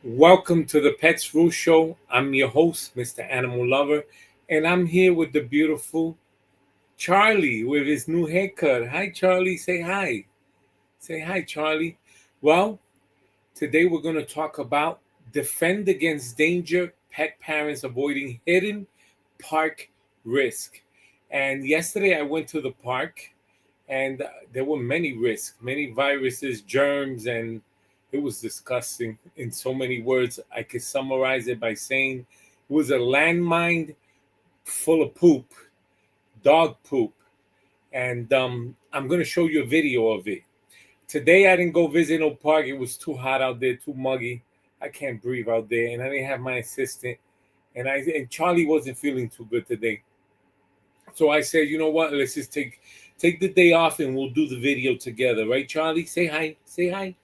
Welcome to the Pets Rule Show. I'm your host, Mr. Animal Lover, and I'm here with the beautiful Charlie with his new haircut. Hi, Charlie. Say hi. Say hi, Charlie. Well, today we're going to talk about defend against danger, pet parents avoiding hidden park risk. And yesterday I went to the park and there were many risks, many viruses, germs, and it was disgusting in so many words. I could summarize it by saying it was a landmine full of poop, dog poop. And I'm going to show you a video of it. Today I didn't go visit no park. It was too hot out there, too muggy. I can't breathe out there. And I didn't have my assistant. And Charlie wasn't feeling too good today. So I said, you know what? Let's just take the day off and we'll do the video together. Right, Charlie? Say hi. Say hi.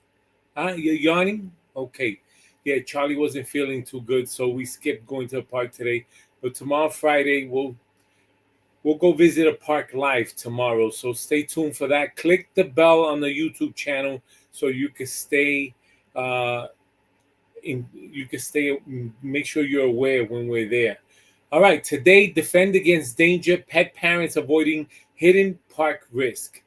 You're yawning? Okay. Yeah, Charlie wasn't feeling too good, so we skipped going to the park today. But tomorrow, Friday, we'll go visit a park live tomorrow. So stay tuned for that. Click the bell on the YouTube channel so you can stay make sure you're aware when we're there. All right, today, defend against danger, pet parents avoiding hidden park risk.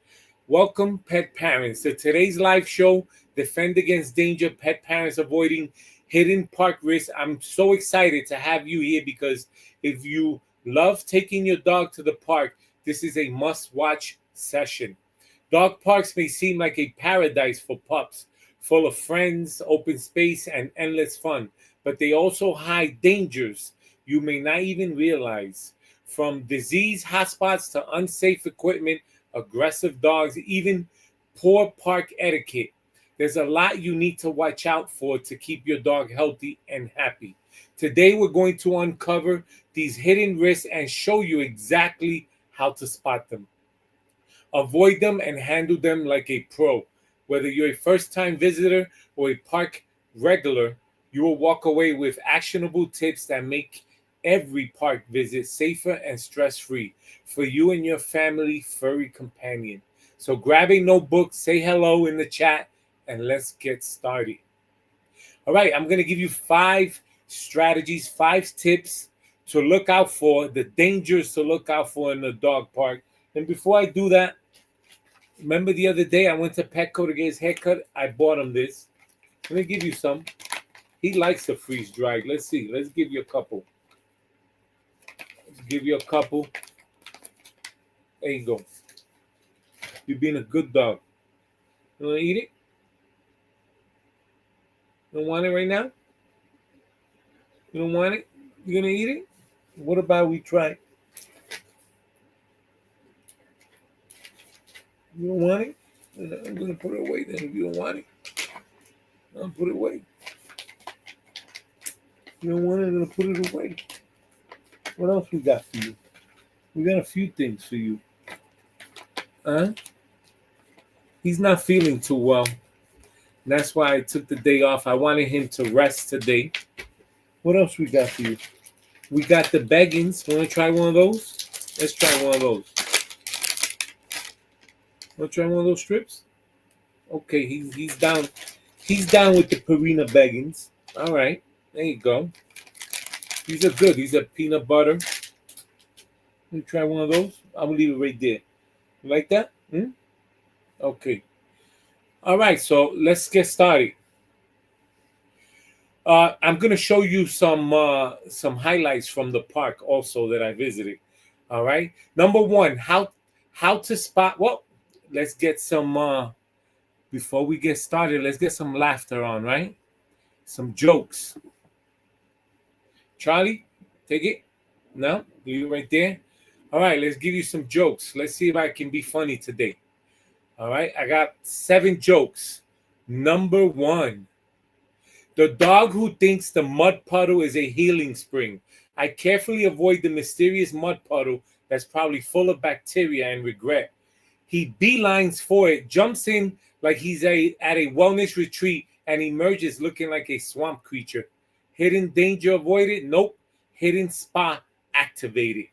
Welcome, pet parents, to today's live show, Defend Against Danger, Pet Parents Avoiding Hidden Park Risk. I'm so excited to have you here because if you love taking your dog to the park, this is a must-watch session. Dog parks may seem like a paradise for pups, full of friends, open space, and endless fun, but they also hide dangers you may not even realize. From disease hotspots to unsafe equipment, aggressive dogs, even poor park etiquette. There's a lot you need to watch out for to keep your dog healthy and happy. Today, we're going to uncover these hidden risks and show you exactly how to spot them. Avoid them and handle them like a pro. Whether you're a first-time visitor or a park regular, you will walk away with actionable tips that make every park visit safer and stress-free for you and your family furry companion. So grab a notebook, say hello in the chat, and let's get started. All right, I'm going to give you 5 strategies, 5 tips to look out for, the dangers to look out for in the dog park. And before I do that, remember the other day I went to Petco to get his haircut? I bought him this. Let me give you some. He likes to freeze dry. Let's see. Let's give you a couple. Give you a couple. There you go. You're being a good dog. You want to eat it? You don't want it right now? You don't want it? You're going to eat it? What about we try? You don't want it? I'm going to put it away then if you don't want it. I'll put it away. You don't want it? I'm going to put it away. What else we got for you? We got a few things for you. He's not feeling too well. That's why I took the day off. I wanted him to rest today. What else we got for you? We got the Beggins. Want to try one of those? Let's try one of those. Want to try one of those strips? Okay, he's down. He's down with the Purina Beggins. All right, there you go. These are good. These are peanut butter. Let me try one of those. I'm going to leave it right there. You like that? Okay. All right, so let's get started. I'm going to show you some highlights from the park also that I visited. All right. Number 1, how to spot. Well, let's get some, before we get started, let's get some laughter on, right? Some jokes. Charlie, take it. No, leave it right there. All right, let's give you some jokes. Let's see if I can be funny today. All right, I got 7 jokes. Number 1, the dog who thinks the mud puddle is a healing spring. I carefully avoid the mysterious mud puddle that's probably full of bacteria and regret. He beelines for it, jumps in like he's at a wellness retreat, and emerges looking like a swamp creature. Hidden danger avoided? Nope. Hidden spa activated.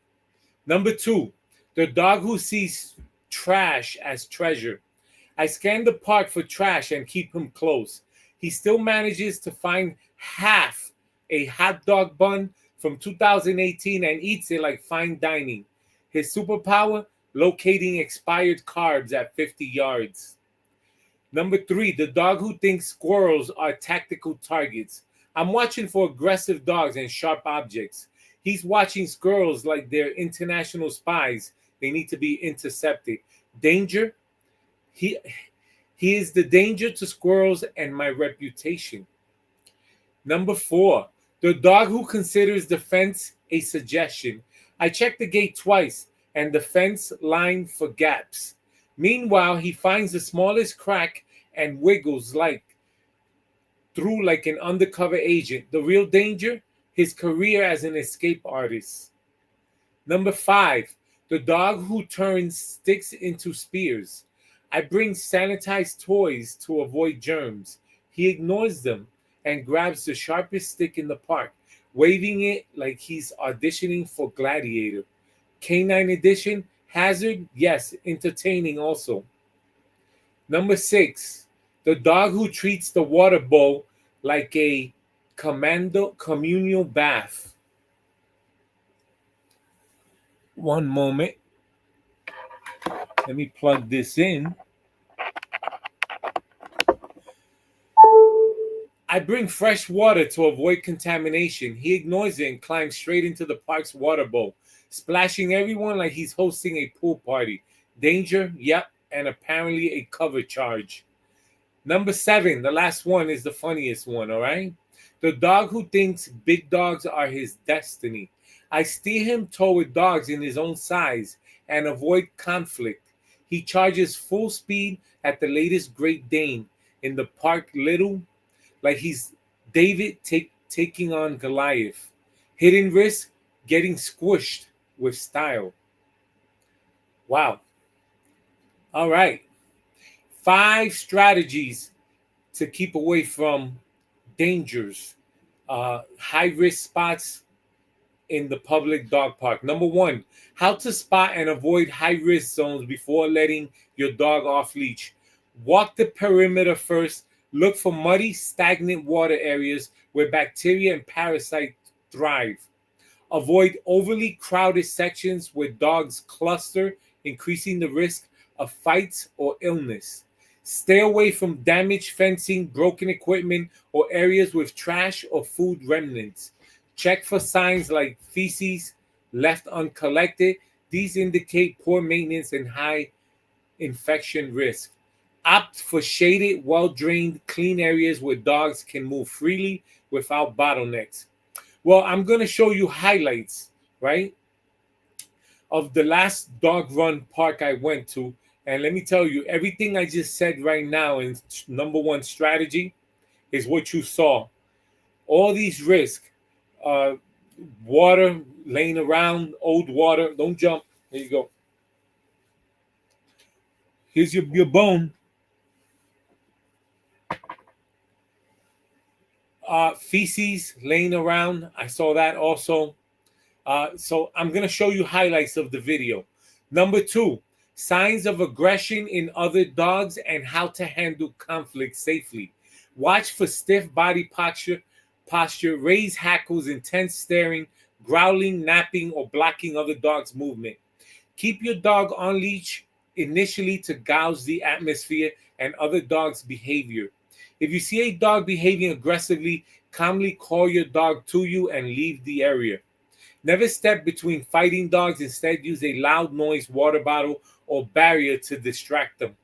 Number 2, the dog who sees trash as treasure. I scan the park for trash and keep him close. he still manages to find half a hot dog bun from 2018 and eats it like fine dining. His superpower? Locating expired carbs at 50 yards. Number three, the dog who thinks squirrels are tactical targets. I'm watching for aggressive dogs and sharp objects. He's watching squirrels like they're international spies. They need to be intercepted. Danger? He he is the danger to squirrels and my reputation. Number four, the dog who considers the fence a suggestion. I check the gate twice and the fence line for gaps. Meanwhile, he finds the smallest crack and wiggles like through like an undercover agent. The real danger? His career as an escape artist. Number five, the dog who turns sticks into spears. I bring sanitized toys to avoid germs. He ignores them and grabs the sharpest stick in the park, waving it like he's auditioning for Gladiator. Canine edition, hazard, yes, entertaining also. Number six, the dog who treats the water bowl like a communal bath. One moment. Let me plug this in. I bring fresh water to avoid contamination. He ignores it and climbs straight into the park's water bowl, splashing everyone like he's hosting a pool party. Danger, yep, and apparently a cover charge. Number seven, the last one is the funniest one, all right? The dog who thinks big dogs are his destiny. I steer him toward dogs in his own size and avoid conflict. He charges full speed at the latest Great Dane in the park little, like he's David taking on Goliath. Hidden risk, getting squished with style. Wow. All right. 5 strategies to keep away from dangers, high risk spots in the public dog park. Number 1, how to spot and avoid high risk zones before letting your dog off leash. Walk the perimeter first. Look for muddy, stagnant water areas where bacteria and parasites thrive. Avoid overly crowded sections where dogs cluster, increasing the risk of fights or illness. Stay away from damaged fencing, broken equipment, or areas with trash or food remnants. Check for signs like feces left uncollected. These indicate poor maintenance and high infection risk. Opt for shaded, well-drained, clean areas where dogs can move freely without bottlenecks. Well, I'm going to show you highlights, right, of the last dog run park I went to. And let me tell you, everything I just said right now in number 1 strategy is what you saw. All these risks, water laying around, old water, don't jump. There you go. Here's your bone. Feces laying around. I saw that also. So I'm going to show you highlights of the video. Number 2, signs of aggression in other dogs and how to handle conflict safely. Watch for stiff body posture, raised hackles, intense staring, growling, napping, or blocking other dogs' movement. Keep your dog on leash initially to gauge the atmosphere and other dogs' behavior. If you see a dog behaving aggressively, calmly call your dog to you and leave the area. Never step between fighting dogs. Instead, use a loud noise, water bottle, or barrier to distract them.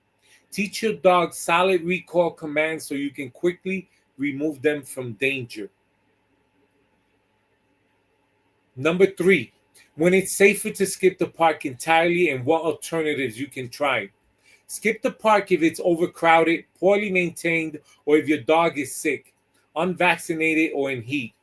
Teach your dog solid recall commands so you can quickly remove them from danger. Number 3, when it's safer to skip the park entirely and what alternatives you can try. Skip the park if it's overcrowded, poorly maintained, or if your dog is sick, unvaccinated, or in heat.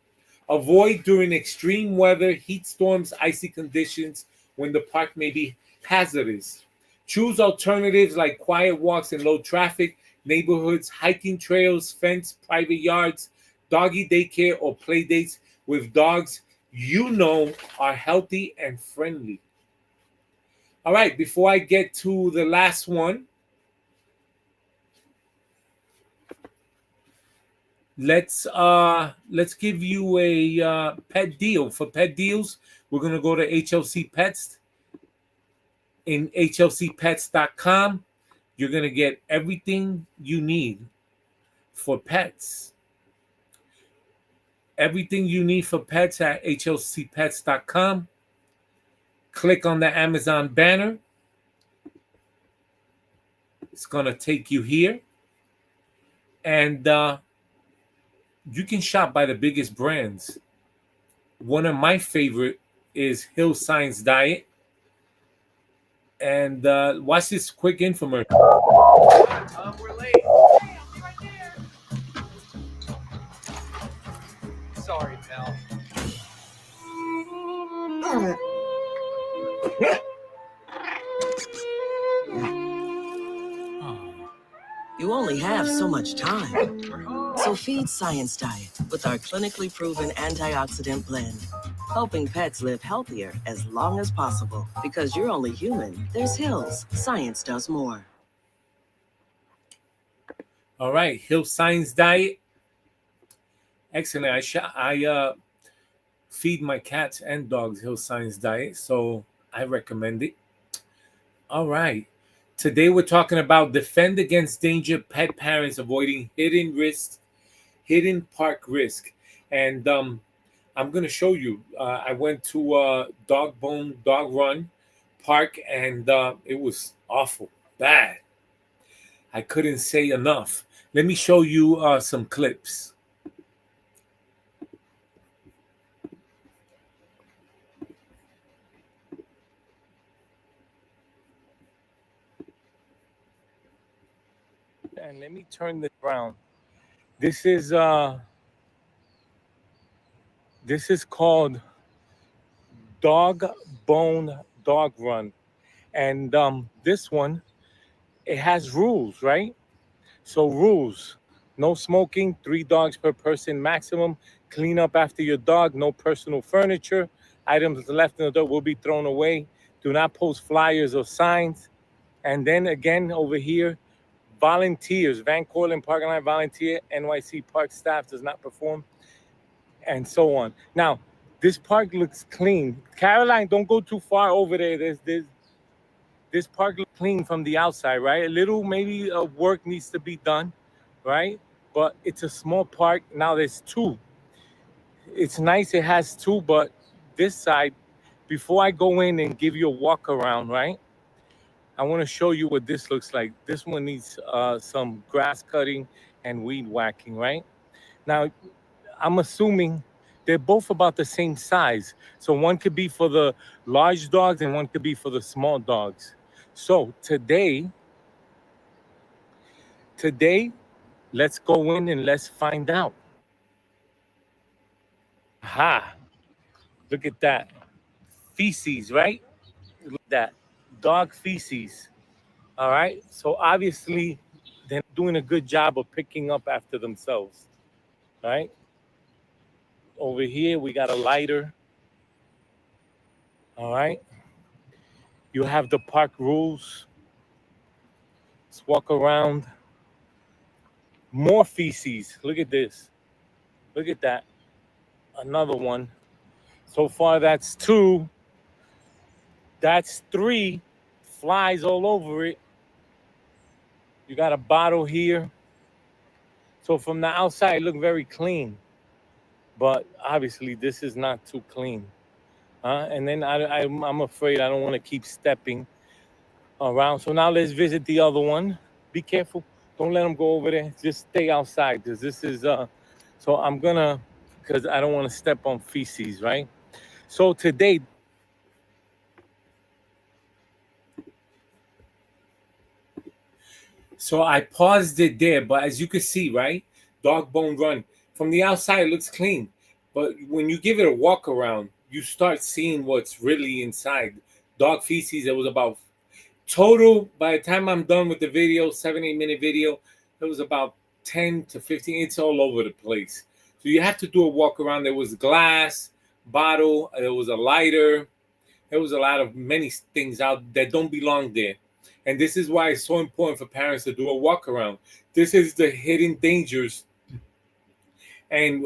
Avoid during extreme weather, heat storms, icy conditions, when the park may be hazardous. Choose alternatives like quiet walks in low traffic neighborhoods, hiking trails, fence, private yards, doggy daycare, or play dates with dogs you know are healthy and friendly. All right, before I get to the last one, Let's give you a pet deal. For pet deals, we're gonna go to HLC Pets. In hlcpets.com, you're gonna get everything you need for pets. Everything you need for pets at hlcpets.com. Click on the Amazon banner. It's gonna take you here, and you can shop by the biggest brands. One of my favorite is Hill Science Diet. And watch this quick infomercial. We're late. Hey, I'll be right there. Sorry, pal. You only have so much time. So feed Science Diet with our clinically proven antioxidant blend, helping pets live healthier as long as possible. Because you're only human, there's Hills. Science does more. All right, Hill Science Diet. Excellent. I feed my cats and dogs Hill Science Diet, so I recommend it. All right. Today we're talking about defend against danger, pet parents avoiding hidden park risk. And I'm going to show you. I went to Dog Run Park, and it was awful, bad. I couldn't say enough. Let me show you some clips. And let me turn this around. This is called Dog Run, and this one, it has rules, right? So rules: no smoking, 3 dogs per person maximum. Clean up after your dog. No personal furniture. Items left in the dog will be thrown away. Do not post flyers or signs. And then again over here, volunteers. Van Cortlandt Parking Lot volunteer. NYC park staff does not perform, and so on. Now, this park looks clean. Caroline, don't go too far over there. This park looks clean from the outside, right? A little maybe work needs to be done, right? But it's a small park. Now there's 2. It's nice it has 2, but this side, before I go in and give you a walk around, right? I want to show you what this looks like. This one needs some grass cutting and weed whacking, right? Now, I'm assuming they're both about the same size. So one could be for the large dogs and one could be for the small dogs. So today, let's go in and let's find out. Aha, look at that. Feces, right? Look at that. Dog feces. All right. So obviously, they're doing a good job of picking up after themselves. All right. Over here, we got a lighter. All right. You have the park rules. Let's walk around. More feces. Look at this. Look at that. Another one. So far, that's 2. That's 3. Flies all over it. You got a bottle here. So from the outside, it looked very clean. But obviously, this is not too clean. And then I'm afraid I don't want to keep stepping around. So now let's visit the other one. Be careful. Don't let them go over there. Just stay outside, because this is so I'm gonna, because I don't want to step on feces, right? So today, so I paused it there, but as you can see, right, Dog Bone Run, from the outside it looks clean, but when you give it a walk around, you start seeing what's really inside. Dog feces. It was about total, by the time I'm done with the video, 7-8 minute video, it was about 10 to 15. It's all over the place. So you have to do a walk around. There was glass, bottle, there was a lighter. There was a lot of many things out that don't belong there. And this is why it's so important for parents to do a walk around. This is the hidden dangers And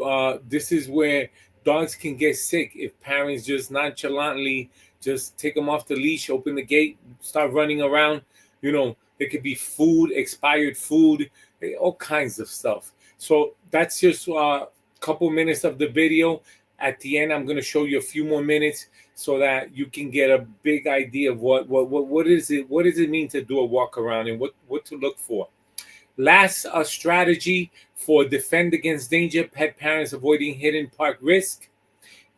this is where dogs can get sick if parents just nonchalantly just take them off the leash, open the gate, start running around. There could be food, expired food, all kinds of stuff. So that's just a couple minutes of the video. At the end, I'm going to show you a few more minutes so that you can get a big idea of what is it, what does it mean to do a walk around, and what to look for. Last strategy for defend against danger, pet parents avoiding hidden park risk.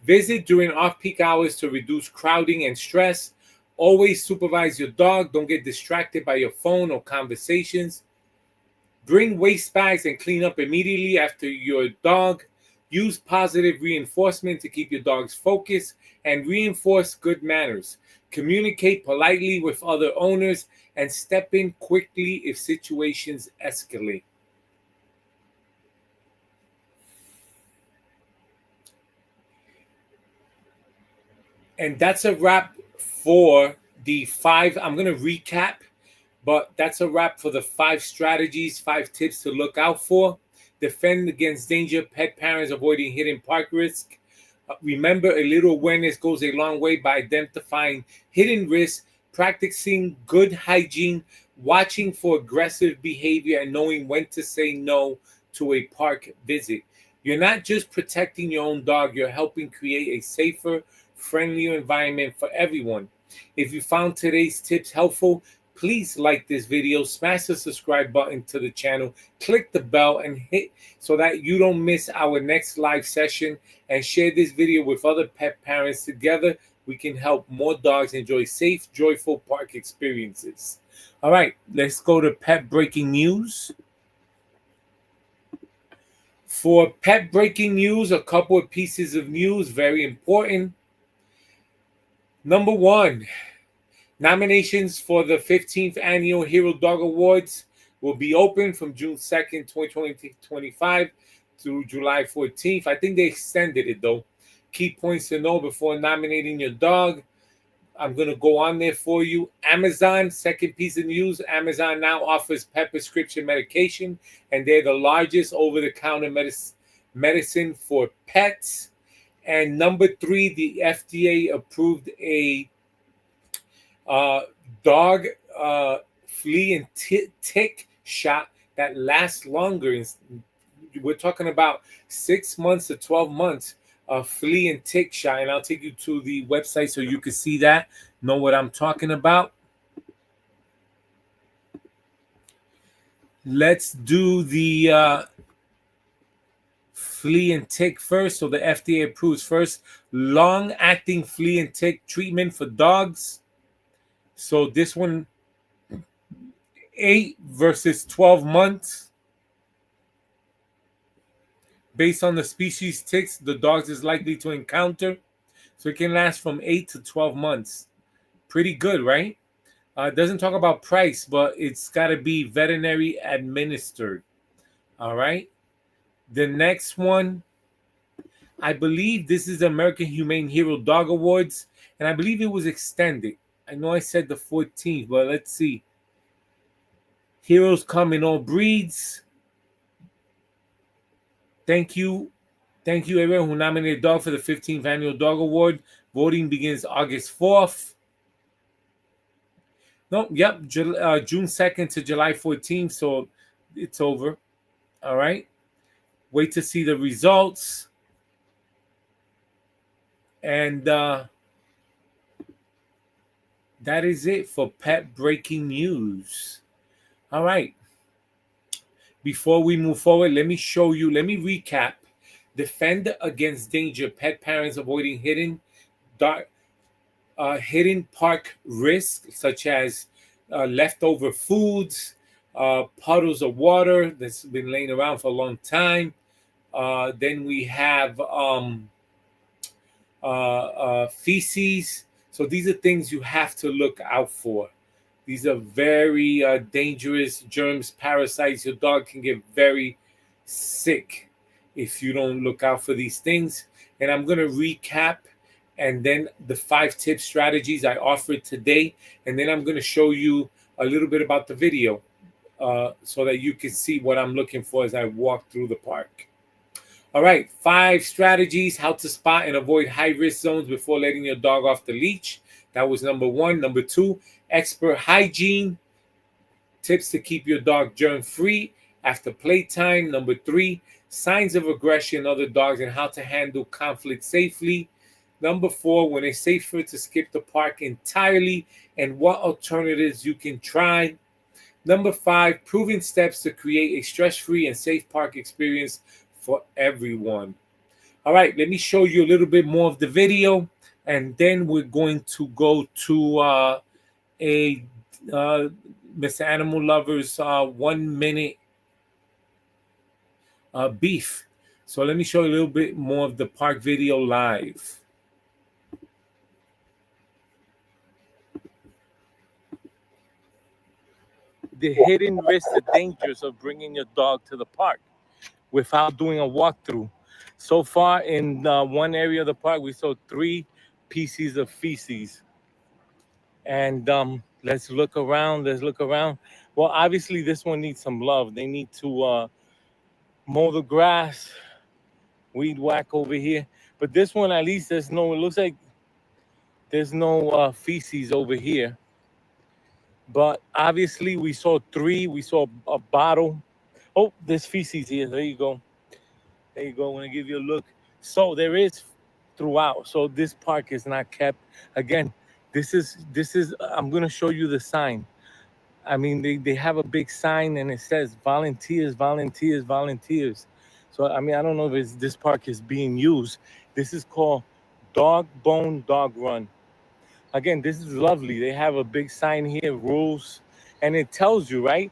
Visit during off-peak hours to reduce crowding and stress. Always supervise your dog. Don't get distracted by your phone or conversations. Bring waste bags and clean up immediately after your dog. Use positive reinforcement to keep your dog's focus and reinforce good manners. Communicate politely with other owners and step in quickly if situations escalate. And that's a wrap for the 5. I'm going to recap, but that's a wrap for the 5 strategies, 5 tips to look out for. Defend against danger, pet parents avoiding hidden park risk. Remember, a little awareness goes a long way by identifying hidden risks, practicing good hygiene, watching for aggressive behavior, and knowing when to say no to a park visit. You're not just protecting your own dog, you're helping create a safer, friendlier environment for everyone. If you found today's tips helpful, please like this video, smash the subscribe button to the channel, click the bell and hit so that you don't miss our next live session, and share this video with other pet parents. Together, we can help more dogs enjoy safe, joyful park experiences. All right, let's go to pet breaking news. For pet breaking news, a couple of pieces of news, very important. Number 1, nominations for the 15th Annual Hero Dog Awards will be open from June 2nd, 2025 through July 14th. I think they extended it though. Key points to know before nominating your dog. I'm going to go on there for you. Amazon, second piece of news. Amazon now offers pet prescription medication, and they're the largest over-the-counter medicine for pets. And number 3, the FDA approved a dog flea and tick shot that lasts longer. We're talking about 6 months to 12 months of flea and tick shot. And I'll take you to the website so you can see that, know what I'm talking about. Let's do the flea and tick first. So the FDA approves first long-acting flea and tick treatment for dogs. So this one, 8 versus 12 months. Based on the species ticks the dogs is likely to encounter. So it can last from 8 to 12 months. Pretty good, right? It doesn't talk about price, but it's got to be veterinary administered. All right. The next one, I believe this is the American Humane Hero Dog Awards, and I believe it was extended. I know I said the 14th, but let's see. Heroes come in all breeds. Thank you. Thank you, everyone who nominated a dog for the 15th Annual Dog Award. Voting begins August 4th. No, yep, June 2nd to July 14th, so it's over. All right. Wait to see the results. And that is it for pet breaking news. All right. Before we move forward, let me recap. Defend against danger, pet parents avoiding hidden park risk, such as leftover foods, puddles of water that's been laying around for a long time. Then we have feces. So these are things you have to look out for. These are very dangerous germs, parasites. Your dog can get very sick if you don't look out for these things. And I'm going to recap, and then the 5 tip strategies I offered today. And then I'm going to show you a little bit about the video so that you can see what I'm looking for as I walk through the park. All right, 5 strategies how to spot and avoid high-risk zones before letting your dog off the leash. That was number 1. Number 2, expert hygiene. Tips to keep your dog germ-free after playtime. Number 3, signs of aggression in other dogs and how to handle conflict safely. Number 4, when it's safer to skip the park entirely and what alternatives you can try. Number 5, proven steps to create a stress-free and safe park experience for everyone. All right, let me show you a little bit more of the video, and then we're going to go to a Mr. Animal Lover's 1 minute beef. So let me show you a little bit more of the park video live. The hidden risks, the dangers of bringing your dog to the park without doing a walkthrough. So far in one area of the park, we saw 3 pieces of feces. And let's look around. Well, obviously this one needs some love. They need to mow the grass, weed whack over here. But this one, at least it looks like there's no feces over here. But obviously we saw 3. We saw a bottle. Oh, there's feces here. There you go. I'm gonna give you a look. So there is throughout. So this park is not kept. Again, this is I'm gonna show you the sign. I mean, they have a big sign and it says volunteers, volunteers, volunteers. So I mean, I don't know if this park is being used. This is called Dog Bone Dog Run. Again, this is lovely. They have a big sign here, rules, and it tells you, right?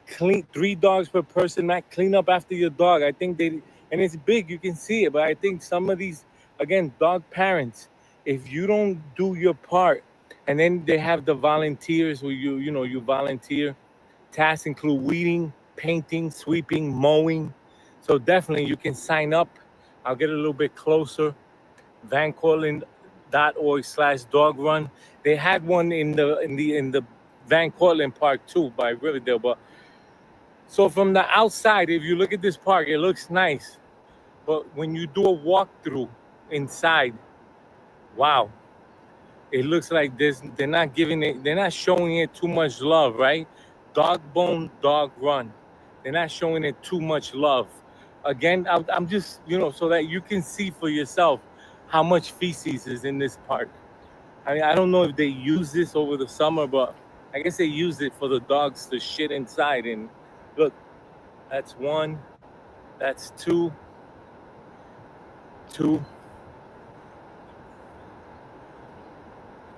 Clean 3 dogs per person, not clean up after your dog. I think and it's big, you can see it, but I think some of these, again, dog parents, if you don't do your part, and then they have the volunteers where you volunteer. Tasks include weeding, painting, sweeping, mowing. So definitely you can sign up. I'll get a little bit closer. VanCortland.org/dog run. They had one in the Van Cortlandt Park too by Riverdale. But so from the outside, if you look at this park, it looks nice. But when you do a walkthrough inside, wow, it looks like they're not showing it too much love, right? Dog Bone Dog Run. They're not showing it too much love. Again, I'm just, so that you can see for yourself how much feces is in this park. I mean, I don't know if they use this over the summer, but I guess they use it for the dogs to shit inside. And look, that's 1, that's 2.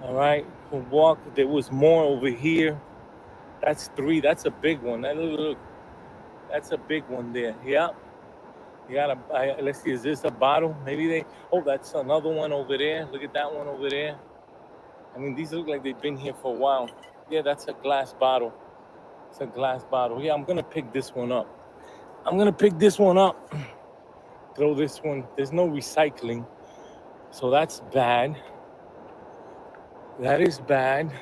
All right, we'll walk. There was more over here. That's 3. That's a big one. Look, that's a big one there. Yeah. You gotta. Let's see. Is this a bottle? Maybe Oh, that's another one over there. Look at that one over there. I mean, these look like they've been here for a while. Yeah, that's a glass bottle. It's a glass bottle. Yeah, I'm gonna pick this one up. Throw this one. There's no recycling, so that's bad. That is bad.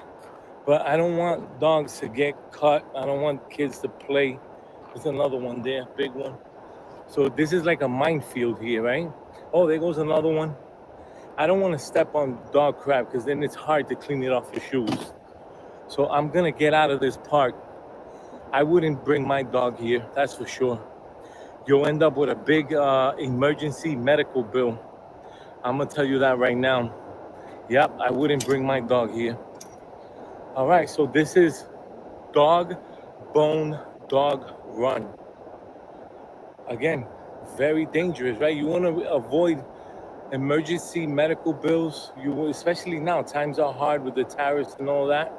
But I don't want dogs to get cut. I don't want kids to play. There's another one there, big one. So this is like a minefield here, right? Oh, there goes another one. I don't want to step on dog crap because then it's hard to clean it off your shoes. So I'm going to get out of this park. I wouldn't bring my dog here, that's for sure. You'll end up with a big emergency medical bill. I'm going to tell you that right now. Yep, I wouldn't bring my dog here. All right, so this is Dog Bone Dog Run. Again, very dangerous, right? You want to avoid emergency medical bills. Especially now, times are hard with the tariffs and all that.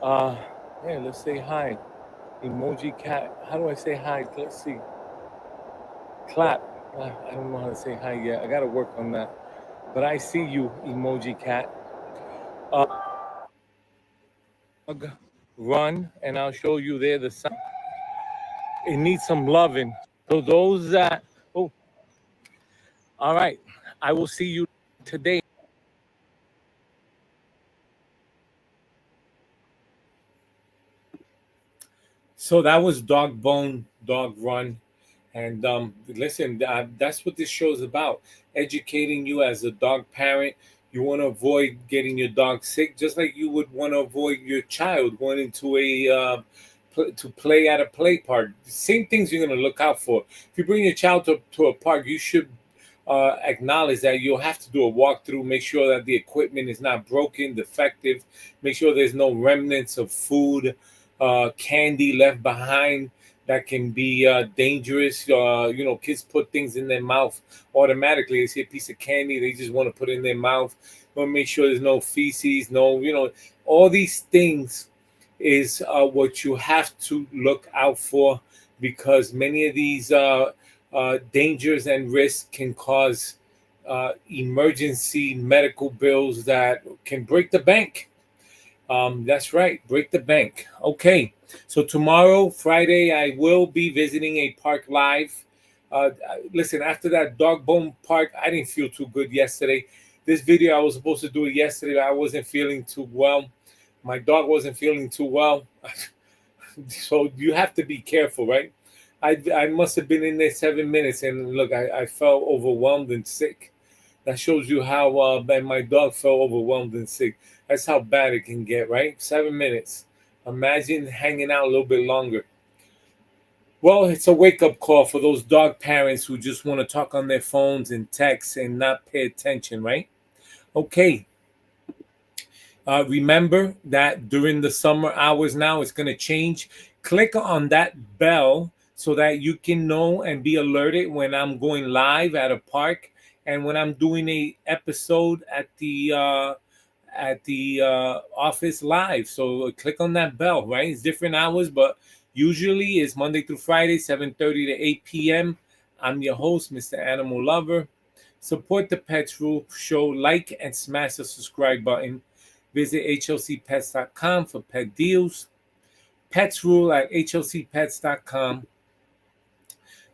Yeah, let's say hi. Emoji cat. How do I say hi? Let's see. Clap. I don't know how to say hi yet. I got to work on that. But I see you, emoji cat. Run, and I'll show you there the sign. It needs some loving. So those that, all right. I will see you today. So that was Dog Bone Dog Run. And listen, that's what this show is about, educating you as a dog parent. You want to avoid getting your dog sick, just like you would want to avoid your child going into to play at a play park. Same things you're going to look out for. If you bring your child to a park, you should acknowledge that you'll have to do a walkthrough, make sure that the equipment is not broken, defective, make sure there's no remnants of food, candy left behind that can be dangerous. Kids put things in their mouth automatically. They see a piece of candy, they just want to put it in their mouth. Want to make sure there's no feces, all these things is what you have to look out for, because many of these dangers and risks can cause emergency medical bills that can break the bank. That's right, break the bank. Okay, so tomorrow, Friday, I will be visiting a park live. Listen, after that dog bone park, I didn't feel too good yesterday. This video, I was supposed to do it yesterday. I wasn't feeling too well. My dog wasn't feeling too well. So you have to be careful, right? I must have been in there 7 minutes, and look, I felt overwhelmed and sick. That shows you how bad my dog felt overwhelmed and sick. That's how bad it can get, right? 7 minutes. Imagine hanging out a little bit longer. Well, it's a wake-up call for those dog parents who just want to talk on their phones and text and not pay attention, right? Okay. Remember that during the summer hours now, it's going to change. Click on that bell so that you can know and be alerted when I'm going live at a park and when I'm doing a episode at the office live. So click on that bell, right? It's different hours, but usually it's Monday through Friday, 7:30 to 8 p.m. I'm your host, Mr. Animal Lover. Support the Pets Rule Show. Like and smash the subscribe button. Visit hlcpets.com for pet deals. Pets Rule at hlcpets.com.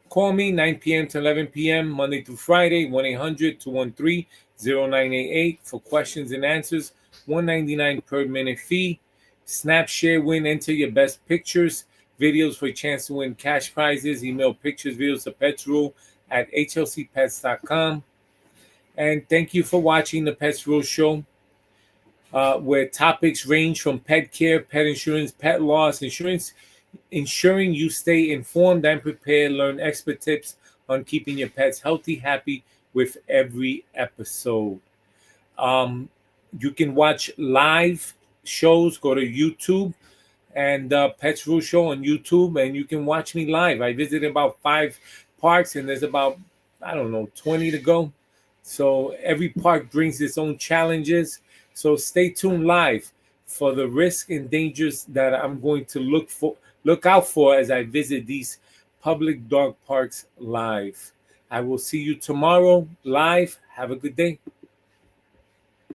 Call me 9 p.m. to 11 p.m. Monday through Friday, 1-800-213-0988 for questions and answers. $1.99 per minute fee. Snap, share, win, enter your best pictures, videos for a chance to win cash prizes. Email pictures, videos to Pets Rule at hlcpets.com. And thank you for watching the Pets Rule Show, where topics range from pet care, pet insurance, pet loss, insurance, ensuring you stay informed and prepared. Learn expert tips on keeping your pets healthy, happy with every episode. You can watch live shows. Go to YouTube and Pets Rule Show on YouTube, and you can watch me live. I visited about 5 parks, and there's about, 20 to go. So every park brings its own challenges. So stay tuned live for the risks and dangers that I'm going to look out for as I visit these public dog parks live. I will see you tomorrow live. Have a good day.